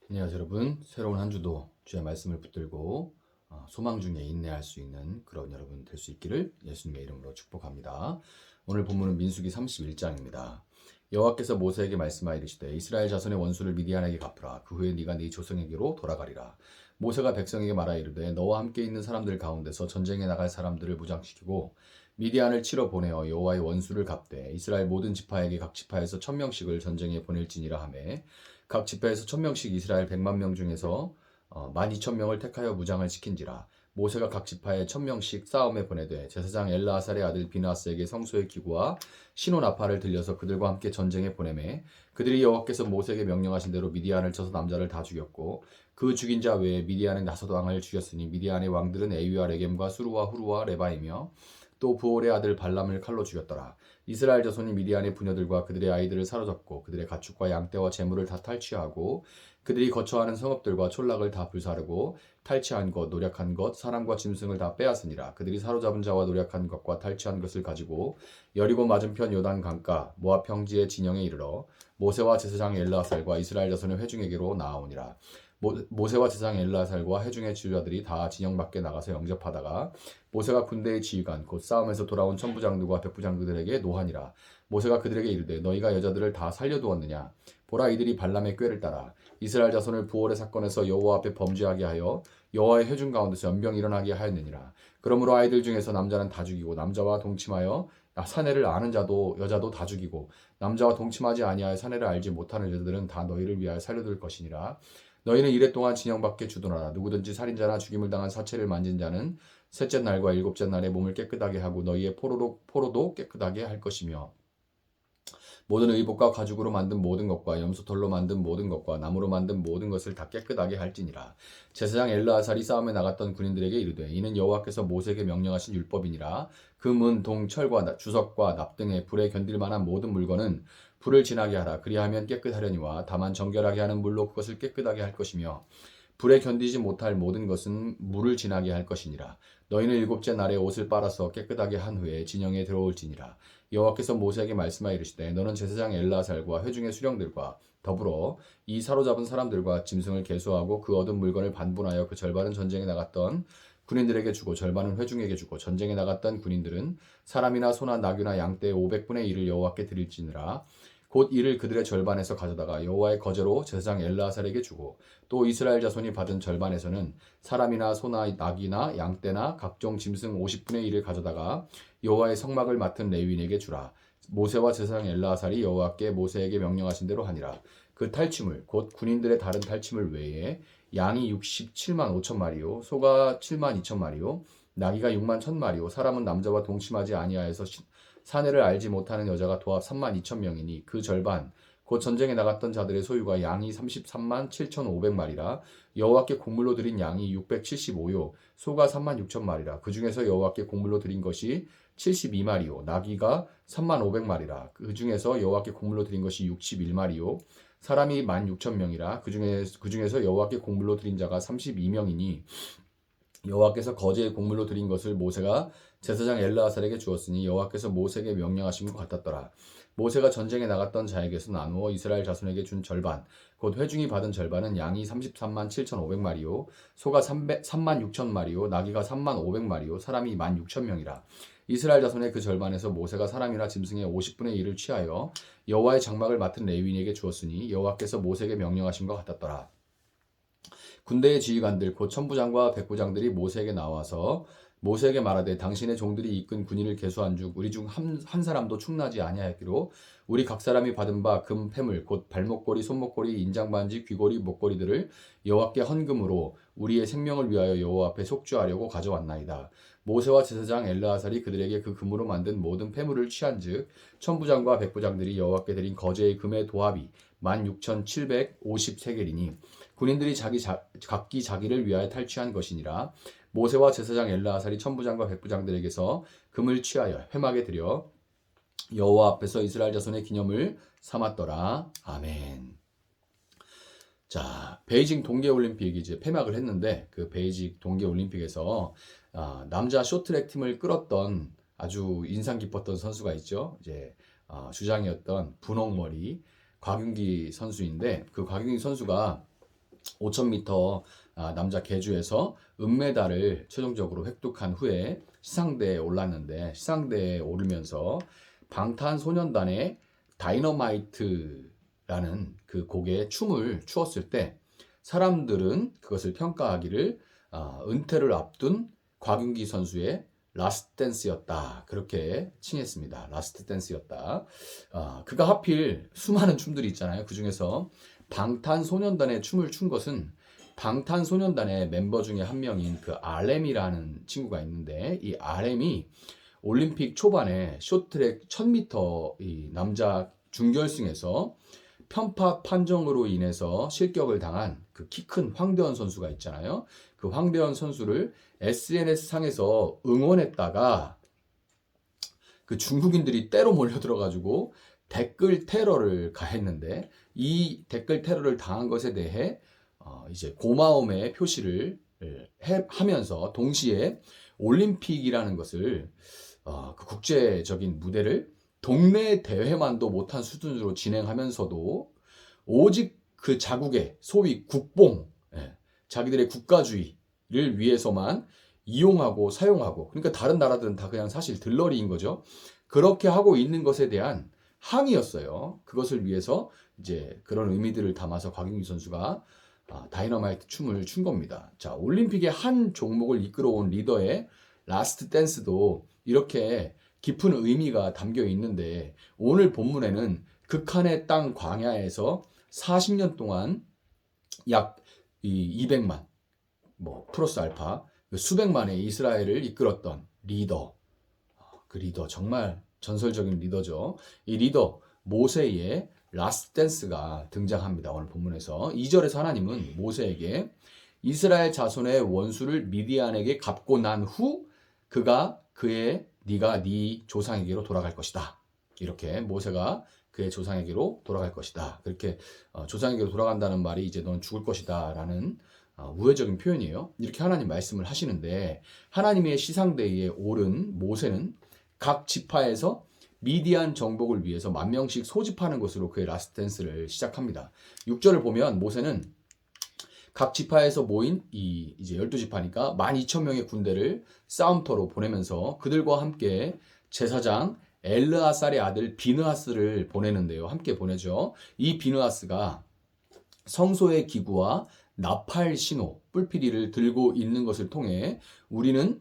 안녕하세요 여러분. 새로운 한 주도 주의 말씀을 붙들고 소망 중에 인내할 수 있는 그런 여러분 될 수 있기를 예수님의 이름으로 축복합니다. 오늘 본문은 민수기 31장입니다. 여호와께서 모세에게 말씀하여 이르시되 이스라엘 자손의 원수를 미디안에게 갚으라. 그 후에 네가 네 조상에게로 돌아가리라. 모세가 백성에게 말하여 이르되 너와 함께 있는 사람들 가운데서 전쟁에 나갈 사람들을 무장시키고 미디안을 치러 보내어 여호와의 원수를 갚되 이스라엘 모든 지파에게 각 지파에서 1000명씩을 전쟁에 보낼지니라 하매 각 지파에서 1000명씩 이스라엘 100만 명 중에서 12,000명을 택하여 무장을 시킨지라. 모세가 각 지파에 1000명씩 싸움에 보내되 제사장 엘르아살의 아들 비나스에게 성소의 기구와 신호나팔을 들려서 그들과 함께 전쟁에 보내매 그들이 여호와께서 모세에게 명령하신 대로 미디안을 쳐서 남자를 다 죽였고 그 죽인 자 외에 미디안의 다섯 왕을 죽였으니 미디안의 왕들은 에위와 레겜과 수루와 후루와 레바이며 또 부올의 아들 발람을 칼로 죽였더라. 이스라엘 자손이 미디안의 부녀들과 그들의 아이들을 사로잡고 그들의 가축과 양떼와 재물을 다 탈취하고 그들이 거처하는 성읍들과 촌락을 다 불사르고 탈취한 것, 노력한 것, 사람과 짐승을 다 빼앗으니라. 그들이 사로잡은 자와 노력한 것과 탈취한 것을 가지고 여리고 맞은편 요단 강가 모압 평지의 진영에 이르러 모세와 제사장 엘르아살과 이스라엘 자손의 회중에게로 나아오니라. 모세와 제사장 엘르아살과 회중의 지휘자들이 다 진영 밖에 나가서 영접하다가 모세가 군대의 지휘관 곧 싸움에서 돌아온 천부장들과 백부장들에게 노하니라. 모세가 그들에게 이르되 너희가 여자들을 다 살려두었느냐. 보라 이들이 발람의 꾀를 따라 이스라엘 자손을 부올의 사건에서 여호와 앞에 범죄하게 하여 여호와의 회중 가운데서 연병 일어나게 하였느니라. 그러므로 아이들 중에서 남자는 다 죽이고 남자와 동침하여 사내를 아는 자도 여자도 다 죽이고 남자와 동침하지 아니하여 사내를 알지 못하는 여자들은 다 너희를 위하여 살려둘 것이니라. 너희는 이래 동안 진영 밖에 주둔하라. 누구든지 살인자나 죽임을 당한 사체를 만진 자는 셋째 날과 일곱째 날에 몸을 깨끗하게 하고 너희의 포로도 깨끗하게 할 것이며 모든 의복과 가죽으로 만든 모든 것과 염소털로 만든 모든 것과 나무로 만든 모든 것을 다 깨끗하게 할지니라. 제사장 엘르아살이 싸움에 나갔던 군인들에게 이르되 이는 여호와께서 모세에게 명령하신 율법이니라. 금, 은, 동, 철과 주석과 납 등의 불에 견딜 만한 모든 물건은 불을 지나게 하라. 그리하면 깨끗하려니와 다만 정결하게 하는 물로 그것을 깨끗하게 할 것이며 불에 견디지 못할 모든 것은 물을 지나게 할 것이니라. 너희는 일곱째 날에 옷을 빨아서 깨끗하게 한 후에 진영에 들어올지니라. 여호와께서 모세에게 말씀하여 이르시되 너는 제사장 엘르아살과 회중의 수령들과 더불어 이 사로잡은 사람들과 짐승을 계수하고 그 얻은 물건을 반분하여 그 절반은 전쟁에 나갔던 군인들에게 주고 절반은 회중에게 주고 전쟁에 나갔던 군인들은 사람이나 소나 나귀나 양떼의 500분의 1을 여호와께 드릴지니라. 곧 이를 그들의 절반에서 가져다가 여호와의 거제로 제사장 엘르아살에게 주고 또 이스라엘 자손이 받은 절반에서는 사람이나 소나 나귀나 양떼나 각종 짐승 50분의 1을 가져다가 여호와의 성막을 맡은 레위인에게 주라. 모세와 제사장 엘르아살이 여호와께 모세에게 명령하신 대로 하니라. 그 탈취물 곧 군인들의 다른 탈취물 외에 양이 67만 5천 마리요 소가 7만 2천 마리요 나귀가 6만 1천 마리요 사람은 남자와 동침하지 아니하여서 사내를 알지 못하는 여자가 도합 3만 2천 명이니 그 절반 곧 전쟁에 나갔던 자들의 소유가 양이 33만 7,500마리라. 여호와께 곡물로 드린 양이 675요 소가 3만 6천 마리라. 그 중에서 여호와께 곡물로 드린 것이 72마리요 나귀가 3만 500마리라. 그 중에서 여호와께 곡물로 드린 것이 61마리요 사람이 16,000명이라. 그 중에서 여호와께 곡물로 드린 자가 32명이니 여호와께서 거제의 곡물로 드린 것을 모세가 제사장 엘르아살에게 주었으니 여호와께서 모세에게 명령하신 것 같았더라. 모세가 전쟁에 나갔던 자에게서 나누어 이스라엘 자손에게 준 절반 곧 회중이 받은 절반은 양이 33만 7,500마리요 소가 3만 6천 마리요 나귀가 3만 500마리요 사람이 1만 6천 명이라. 이스라엘 자손의 그 절반에서 모세가 사람이나 짐승의 50분의 1을 취하여 여호와의 장막을 맡은 레위인에게 주었으니 여호와께서 모세에게 명령하신 것 같았더라. 군대의 지휘관들 곧 천부장과 백부장들이 모세에게 나와서 모세에게 말하되 당신의 종들이 이끈 군인을 계수한즉 우리 중 한 사람도 충나지 아니하였기로 우리 각 사람이 받은 바 금 패물 곧 발목걸이 손목걸이 인장반지 귀걸이 목걸이들을 여호와께 헌금으로 우리의 생명을 위하여 여호와 앞에 속죄하려고 가져왔나이다. 모세와 제사장 엘르아살이 그들에게 그 금으로 만든 모든 패물을 취한즉 천부장과 백부장들이 여호와께 드린 거제의 금의 도합이 16,750세겔이니 군인들이 각기 자기를 위하여 탈취한 것이니라. 모세와 제사장 엘르아살이 천부장과 백부장들에게서 금을 취하여 회막에 들여 여호와 앞에서 이스라엘 자손의 기념을 삼았더라. 아멘. 자, 베이징 동계올림픽이 이제 폐막을 했는데 그 베이징 동계올림픽에서 남자 쇼트트랙 팀을 끌었던 아주 인상 깊었던 선수가 있죠. 이제 주장이었던 분홍머리 곽윤기 선수인데 그 곽윤기 선수가 5000m 남자 계주에서 은메달을 최종적으로 획득한 후에 시상대에 올랐는데, 시상대에 오르면서 방탄소년단의 다이너마이트라는 그 곡의 춤을 추었을 때 사람들은 그것을 평가하기를 은퇴를 앞둔 곽윤기 선수의 라스트 댄스였다, 그렇게 칭했습니다. 라스트 댄스였다. 그가 하필 수많은 춤들이 있잖아요. 그 중에서 방탄소년단의 춤을 춘 것은 방탄소년단의 멤버 중에 한 명인 그 RM이라는 친구가 있는데, 이 RM이 올림픽 초반에 쇼트트랙 1000m 이 남자 준결승에서 편파 판정으로 인해서 실격을 당한 그 키 큰 황대현 선수가 있잖아요. 그 황대현 선수를 SNS 상에서 응원했다가 그 중국인들이 때로 몰려들어가지고 댓글 테러를 가했는데, 이 댓글 테러를 당한 것에 대해 이제 고마움의 표시를 하면서 동시에 올림픽이라는 것을 그 국제적인 무대를 동네 대회만도 못한 수준으로 진행하면서도 오직 그 자국의 소위 국뽕, 자기들의 국가주의를 위해서만 이용하고 사용하고, 그러니까 다른 나라들은 다 그냥 사실 들러리인 거죠. 그렇게 하고 있는 것에 대한 항의였어요. 그것을 위해서 이제 그런 의미들을 담아서 곽윤기 선수가 다이너마이트 춤을 춘 겁니다. 자, 올림픽의 한 종목을 이끌어온 리더의 라스트 댄스도 이렇게 깊은 의미가 담겨 있는데, 오늘 본문에는 극한의 땅 광야에서 40년 동안 약 200만 플러스 알파 수백만의 이스라엘을 이끌었던 리더, 그 리더 정말 전설적인 리더죠. 이 리더 모세의 라스트 댄스가 등장합니다. 오늘 본문에서 2절에서 하나님은 모세에게 이스라엘 자손의 원수를 미디안에게 갚고 난 후 네가 네 조상에게로 돌아갈 것이다. 이렇게 모세가 그의 조상에게로 돌아갈 것이다. 그렇게 조상에게로 돌아간다는 말이 이제 넌 죽을 것이다 라는 우회적인 표현이에요. 이렇게 하나님 말씀을 하시는데, 하나님의 시상대에 오른 모세는 각 지파에서 미디안 정복을 위해서 10,000명씩 소집하는 것으로 그의 라스트 댄스를 시작합니다. 6절을 보면 모세는 각 지파에서 모인 이제 12지파니까 12,000명의 군대를 싸움터로 보내면서 그들과 함께 제사장 엘르아살의 아들 비느하스를 보내는데요. 함께 보내죠. 이 비느하스가 성소의 기구와 나팔 신호, 뿔피리를 들고 있는 것을 통해 우리는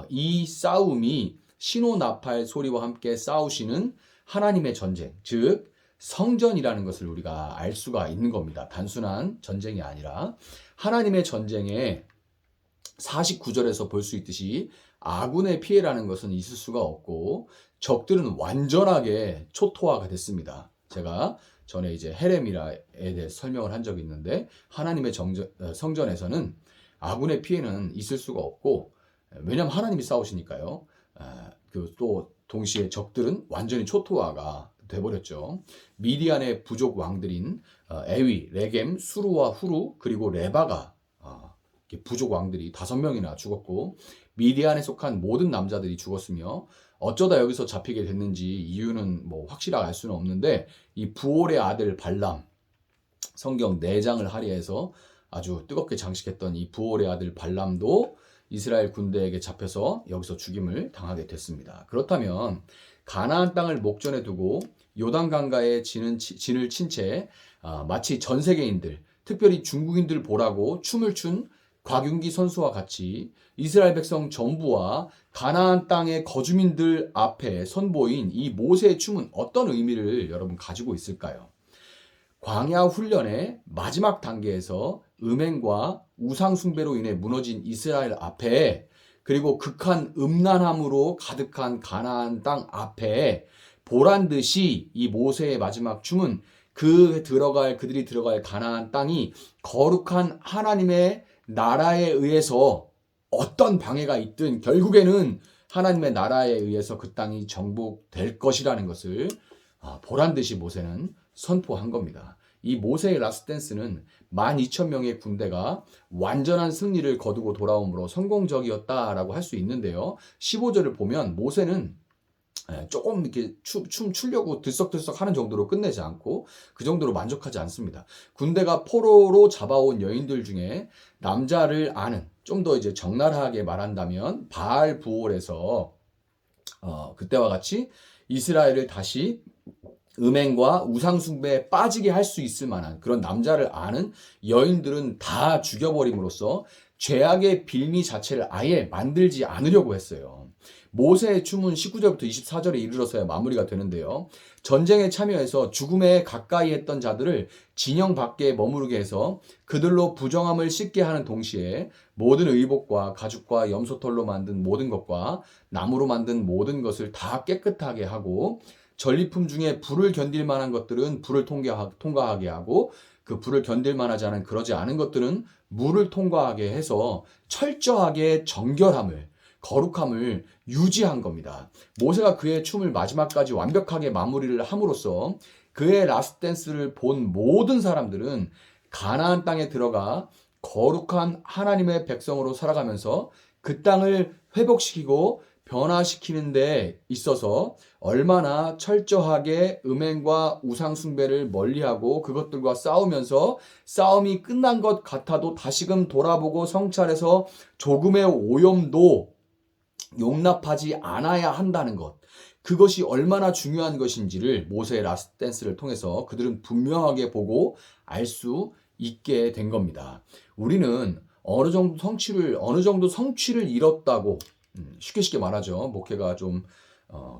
이 싸움이 신호 나팔 소리와 함께 싸우시는 하나님의 전쟁, 즉 성전이라는 것을 우리가 알 수가 있는 겁니다. 단순한 전쟁이 아니라 하나님의 전쟁에 49절에서 볼 수 있듯이 아군의 피해라는 것은 있을 수가 없고 적들은 완전하게 초토화가 됐습니다. 제가 전에 이제 헤레미야에 대해 설명을 한 적이 있는데, 하나님의 성전에서는 아군의 피해는 있을 수가 없고, 왜냐하면 하나님이 싸우시니까요. 또 동시에 적들은 완전히 초토화가 돼버렸죠. 미디안의 부족 왕들인 에위, 레겜, 수루와 후루, 그리고 레바가 부족 왕들이 5명이나 죽었고, 미디안에 속한 모든 남자들이 죽었으며, 어쩌다 여기서 잡히게 됐는지 이유는 확실하게 알 수는 없는데, 이 부올의 아들 발람, 성경 4장을 할애해서 아주 뜨겁게 장식했던 이 부올의 아들 발람도 이스라엘 군대에게 잡혀서 여기서 죽임을 당하게 됐습니다. 그렇다면 가나안 땅을 목전에 두고 요단강가에 진을 친 채 마치 전 세계인들, 특별히 중국인들 보라고 춤을 춘 곽윤기 선수와 같이 이스라엘 백성 전부와 가나안 땅의 거주민들 앞에 선보인 이 모세의 춤은 어떤 의미를 여러분 가지고 있을까요? 광야 훈련의 마지막 단계에서 음행과 우상 숭배로 인해 무너진 이스라엘 앞에, 그리고 극한 음란함으로 가득한 가나안 땅 앞에 보란 듯이 이 모세의 마지막 춤은 그들이 들어갈 가나안 땅이 거룩한 하나님의 나라에 의해서 어떤 방해가 있든 결국에는 하나님의 나라에 의해서 그 땅이 정복될 것이라는 것을 보란 듯이 모세는 선포한 겁니다. 이 모세의 라스트 댄스는 12,000명의 군대가 완전한 승리를 거두고 돌아옴으로 성공적이었다라고 할 수 있는데요. 15절을 보면 모세는 조금 이렇게 춤 추려고 들썩들썩 하는 정도로 끝내지 않고 그 정도로 만족하지 않습니다. 군대가 포로로 잡아온 여인들 중에 남자를 아는, 좀 더 이제 적나라하게 말한다면 바알 부올에서 그때와 같이 이스라엘을 다시 음행과 우상숭배에 빠지게 할 수 있을 만한 그런 남자를 아는 여인들은 다 죽여버림으로써 죄악의 빌미 자체를 아예 만들지 않으려고 했어요. 모세의 춤은 19절부터 24절에 이르러서야 마무리가 되는데요. 전쟁에 참여해서 죽음에 가까이 했던 자들을 진영 밖에 머무르게 해서 그들로 부정함을 씻게 하는 동시에 모든 의복과 가죽과 염소털로 만든 모든 것과 나무로 만든 모든 것을 다 깨끗하게 하고 전리품 중에 불을 견딜 만한 것들은 불을 통과하게 하고 그 불을 견딜 만하지 않은 그러지 않은 것들은 물을 통과하게 해서 철저하게 정결함을 거룩함을 유지한 겁니다. 모세가 그의 춤을 마지막까지 완벽하게 마무리를 함으로써 그의 라스트 댄스를 본 모든 사람들은 가나안 땅에 들어가 거룩한 하나님의 백성으로 살아가면서 그 땅을 회복시키고 변화시키는 데 있어서 얼마나 철저하게 음행과 우상숭배를 멀리하고 그것들과 싸우면서 싸움이 끝난 것 같아도 다시금 돌아보고 성찰해서 조금의 오염도 용납하지 않아야 한다는 것. 그것이 얼마나 중요한 것인지를 모세의 라스트 댄스를 통해서 그들은 분명하게 보고 알 수 있게 된 겁니다. 우리는 어느 정도 성취를 이뤘다고 쉽게 말하죠. 목회가 좀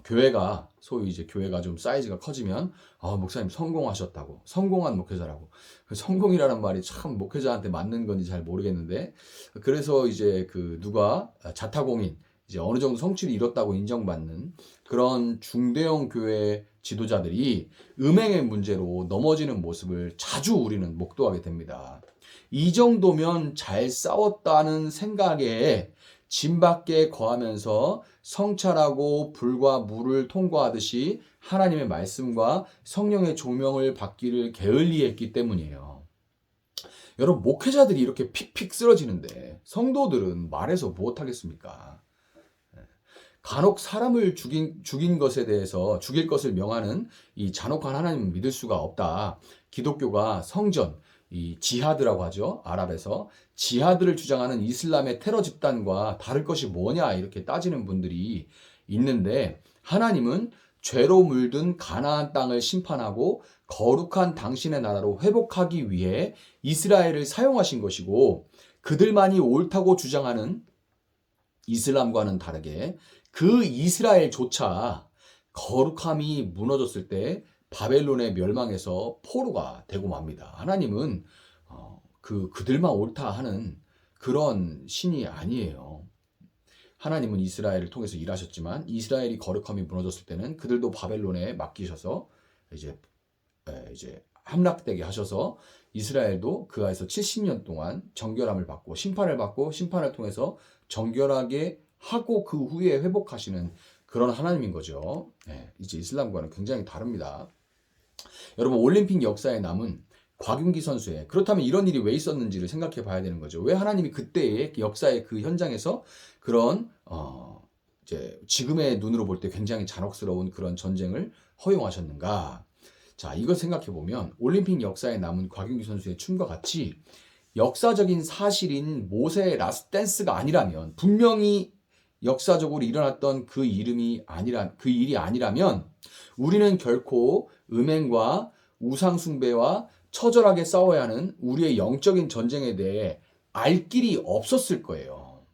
교회가 소위 이제 교회가 좀 사이즈가 커지면 목사님 성공하셨다고, 성공한 목회자라고. 성공이라는 말이 참 목회자한테 맞는 건지 잘 모르겠는데, 그래서 이제 그 누가 자타공인 이제 어느 정도 성취를 이뤘다고 인정받는 그런 중대형 교회 지도자들이 음행의 문제로 넘어지는 모습을 자주 우리는 목도하게 됩니다. 이 정도면 잘 싸웠다는 생각에 진밖에 거하면서 성찰하고 불과 물을 통과하듯이 하나님의 말씀과 성령의 조명을 받기를 게을리했기 때문이에요. 여러분, 목회자들이 이렇게 픽픽 쓰러지는데 성도들은 말해서 무엇하겠습니까? 간혹 사람을 죽인 것에 대해서 죽일 것을 명하는 이 잔혹한 하나님은 믿을 수가 없다. 기독교가 성전, 이 지하드라고 하죠. 아랍에서 지하드를 주장하는 이슬람의 테러 집단과 다를 것이 뭐냐 이렇게 따지는 분들이 있는데, 하나님은 죄로 물든 가나안 땅을 심판하고 거룩한 당신의 나라로 회복하기 위해 이스라엘을 사용하신 것이고, 그들만이 옳다고 주장하는 이슬람과는 다르게 그 이스라엘조차 거룩함이 무너졌을 때 바벨론의 멸망에서 포로가 되고 맙니다. 하나님은 그들만 옳다 하는 그런 신이 아니에요. 하나님은 이스라엘을 통해서 일하셨지만 이스라엘이 거룩함이 무너졌을 때는 그들도 바벨론에 맡기셔서 이제 함락되게 하셔서 이스라엘도 그 안에서 70년 동안 정결함을 받고 심판을 통해서 정결하게 하고 그 후에 회복하시는 그런 하나님인 거죠. 이제 이슬람과는 굉장히 다릅니다. 여러분, 올림픽 역사에 남은 곽윤기 선수의, 그렇다면 이런 일이 왜 있었는지를 생각해 봐야 되는 거죠. 왜 하나님이 그때의 역사의 그 현장에서 그런 이제 지금의 눈으로 볼 때 굉장히 잔혹스러운 그런 전쟁을 허용하셨는가? 자, 이걸 생각해 보면 올림픽 역사에 남은 곽윤기 선수의 춤과 같이 역사적인 사실인 모세의 라스트 댄스가 아니라면, 분명히 역사적으로 일어났던 그 일이 아니라면 우리는 결코 음행과 우상숭배와 처절하게 싸워야 하는 우리의 영적인 전쟁에 대해 알 길이 없었을 거예요.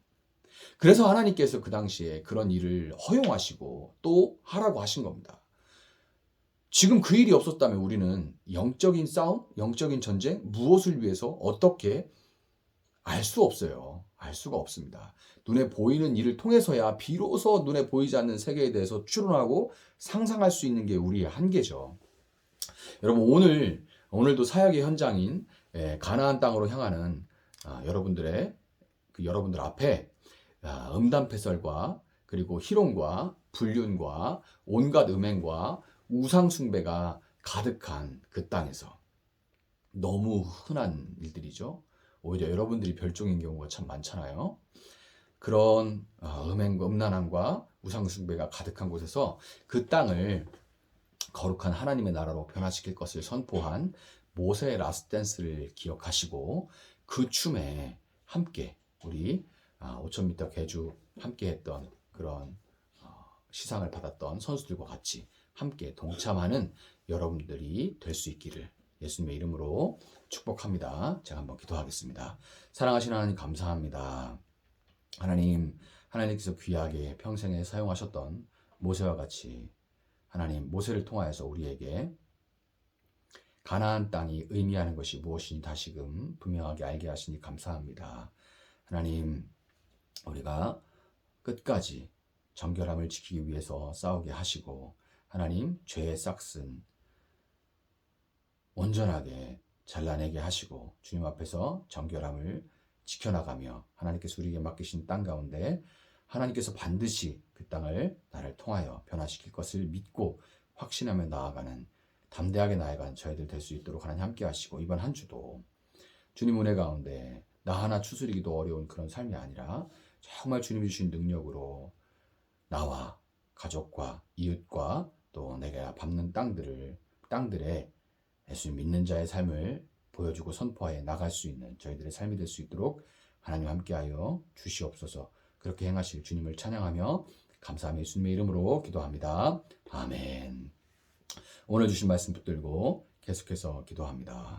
그래서 하나님께서 그 당시에 그런 일을 허용하시고 또 하라고 하신 겁니다. 지금 그 일이 없었다면 우리는 영적인 싸움, 영적인 전쟁, 무엇을 위해서 어떻게 알 수 없어요. 알 수가 없습니다. 눈에 보이는 일을 통해서야 비로소 눈에 보이지 않는 세계에 대해서 추론하고 상상할 수 있는 게 우리의 한계죠. 여러분, 오늘도 사역의 현장인 가나안 땅으로 향하는 여러분들 앞에 음담패설과 그리고 희롱과 불륜과 온갖 음행과 우상숭배가 가득한 그 땅에서 너무 흔한 일들이죠. 오히려 여러분들이 별종인 경우가 참 많잖아요. 그런 음행과 음란함과 우상숭배가 가득한 곳에서 그 땅을 거룩한 하나님의 나라로 변화시킬 것을 선포한 모세의 라스트 댄스를 기억하시고 그 춤에 함께 우리 5000m 계주 함께 했던 그런 시상을 받았던 선수들과 같이 함께 동참하는 여러분들이 될 수 있기를 예수님의 이름으로 축복합니다. 제가 한번 기도하겠습니다. 사랑하신 하나님 감사합니다. 하나님께서 귀하게 평생에 사용하셨던 모세와 같이 하나님 모세를 통하여서 우리에게 가나안 땅이 의미하는 것이 무엇인지 다시금 분명하게 알게 하시니 감사합니다. 하나님 우리가 끝까지 정결함을 지키기 위해서 싸우게 하시고 하나님 죄의 싹슨 온전하게 잘라내게 하시고 주님 앞에서 정결함을 지켜나가며 하나님께서 우리에게 맡기신 땅 가운데 하나님께서 반드시 그 땅을 나를 통하여 변화시킬 것을 믿고 확신하며 나아가는 담대하게 나아가는 저희들 될 수 있도록 하나님 함께 하시고 이번 한 주도 주님 은혜 가운데 나 하나 추스리기도 어려운 그런 삶이 아니라 정말 주님이 주신 능력으로 나와 가족과 이웃과 또 내가 밟는 땅들에 예수님 믿는 자의 삶을 보여주고 선포하여 나갈 수 있는 저희들의 삶이 될 수 있도록 하나님 함께하여 주시옵소서. 그렇게 행하실 주님을 찬양하며 감사하며 예수님의 이름으로 기도합니다. 아멘. 오늘 주신 말씀 붙들고 계속해서 기도합니다.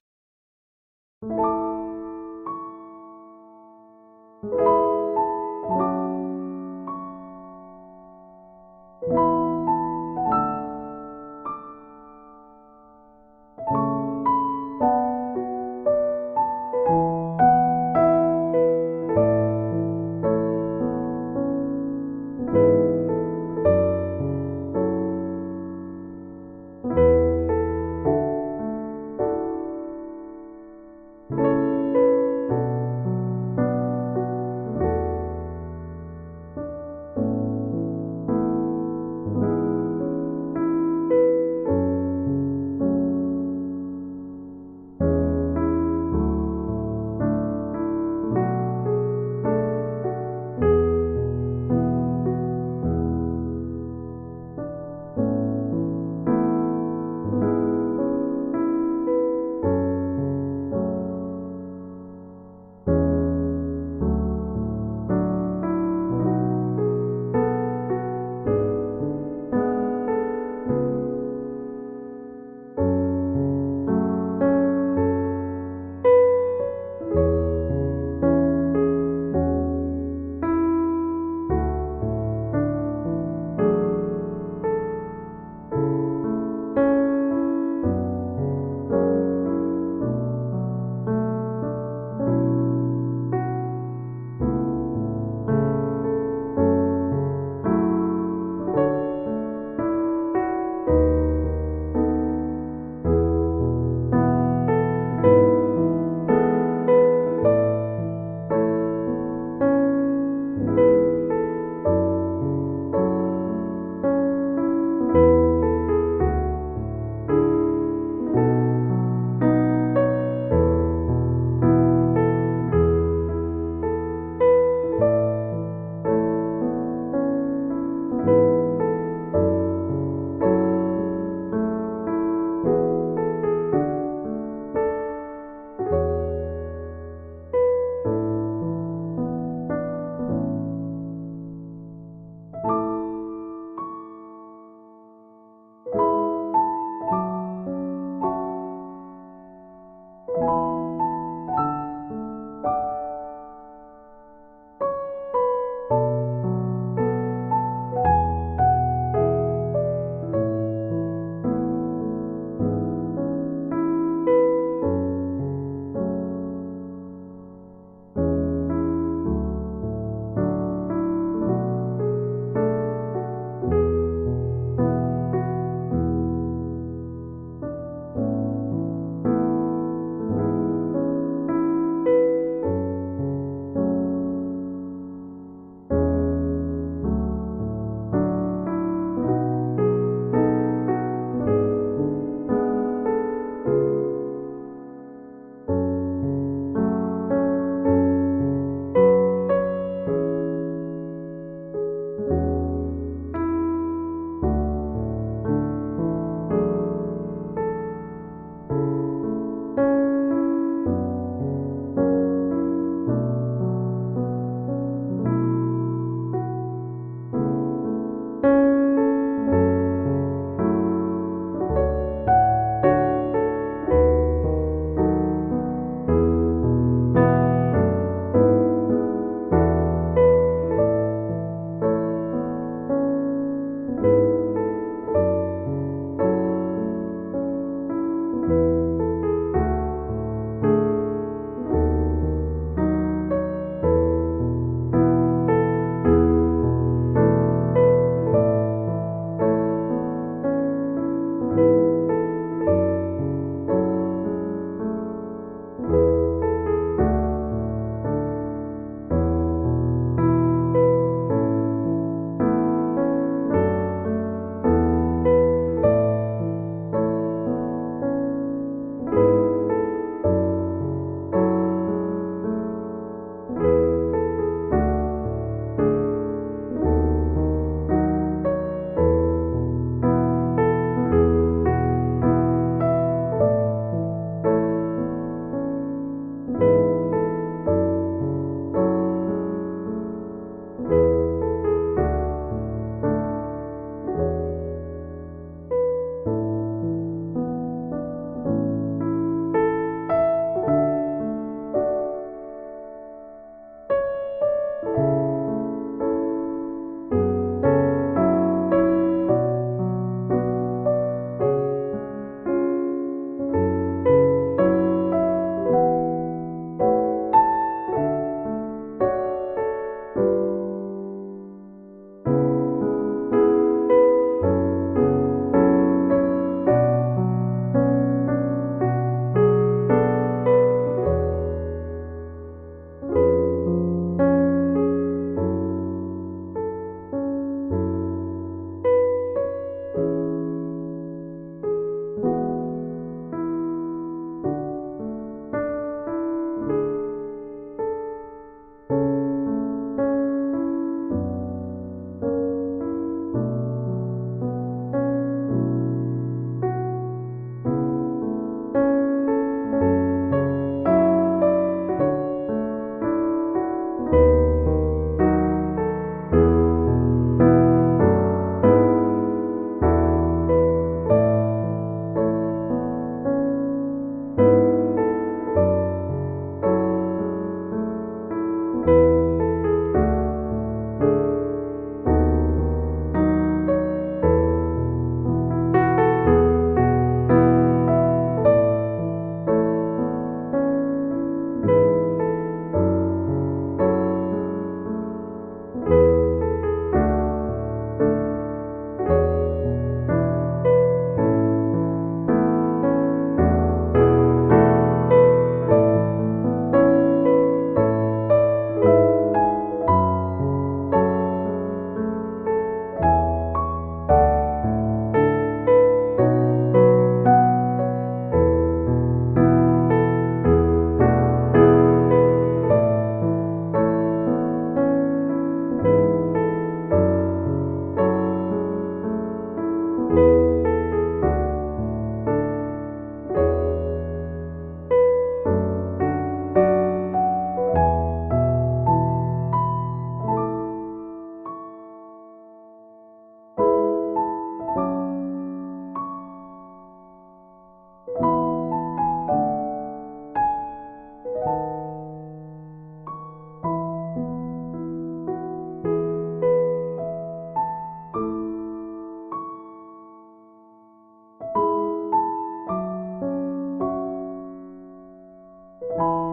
you.